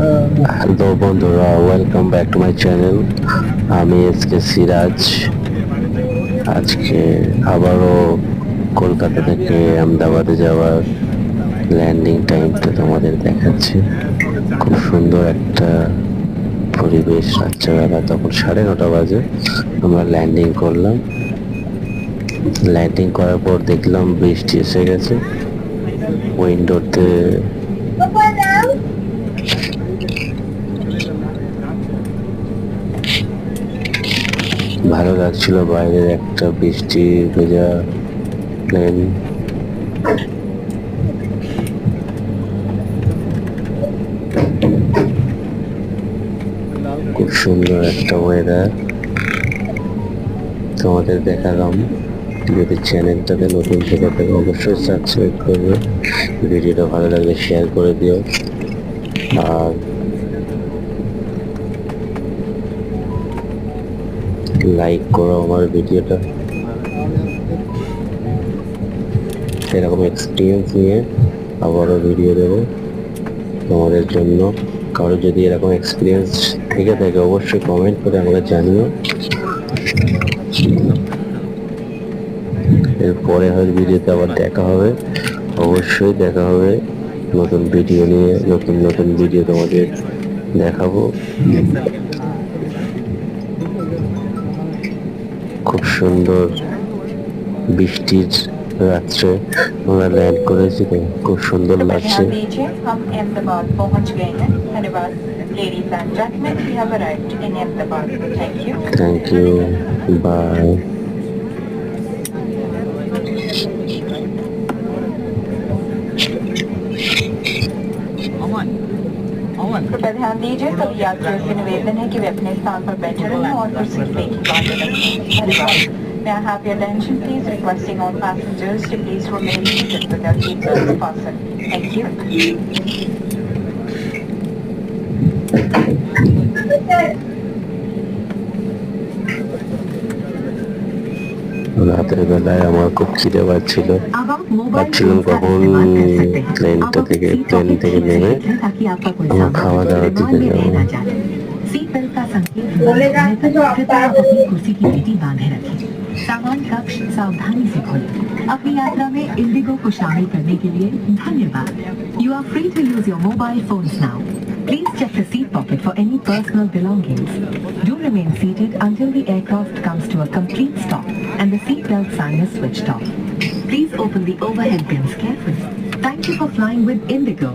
Hello বন্ধুরা, welcome back to my channel. আমি SK Siraj. আজকে আবারও কলকাতা থেকে আহমেদাবাদে যাওয়ার ল্যান্ডিং টাইমটা তোমাদের দেখাচ্ছি। খুব সুন্দর একটা পরিবেশ, রাত্রেবেলা তখন 9:30 বাজে আমরা ল্যান্ডিং করলাম। ল্যান্ডিং করার পর দেখলাম বৃষ্টি এসে গেছে। উইন্ডোতে ভালো লাগছিল, বাইরের একটা বৃষ্টি ভেজা প্লেন। খুব সুন্দর একটা ওয়েদার তোমাদের দেখালাম। যদি চ্যানেলটাকে নতুন থেকে থাকে অবশ্যই সাবস্ক্রাইব করবে, ভিডিওটা ভালো লাগলে শেয়ার করে দিও, আর লাইক করো আমার ভিডিওটা। এরকম এক্সপিরিয়েন্স নিয়ে আবারও ভিডিও দেবো তোমাদের জন্য। কারো যদি এরকম এক্সপিরিয়েন্স থেকে থাকে অবশ্যই কমেন্ট করে আমাকে জানিও। এরপরে হয়তো ভিডিওতে আবার দেখা হবে, অবশ্যই দেখা হবে নতুন ভিডিও নিয়ে। নতুন নতুন ভিডিও তোমাদের দেখাবো। খুব সুন্দর বৃষ্টির রাত্রে আমরা ল্যান্ড করেছি, তো খুব সুন্দর লাগছে। Thank you, bye. कृपया ध्यान दीजिए सभी यात्रियों से निवेदन है कि वे अपने स्थान पर बैठे रहें और कुर्सी पे की बातें रखें। धन्यवाद। May I have your attention please, requesting all passengers to please remain seated with their seatbelts fastened. Thank you. রাতের বেলায় আমার খুব খিদে পাচ্ছিল, ভাবছিলাম কখন প্লেন থেকে নেমে আমার খাওয়া দাওয়ার দিকে যাবো। सीट बेल्ट का संकेत कृपया अपनी कुर्सी की पेटी बांधे रखें। सामान कक्ष सावधानी से खोलें। अपनी यात्रा में इंडिगो को शामिल करने के लिए धन्यवाद। You are free to use your mobile phones now. Please check the seat pocket for any personal belongings. Do remain seated until the aircraft comes to a complete stop and the seat belt sign is switched off. Please open the overhead bins carefully. Thank you for flying with Indigo.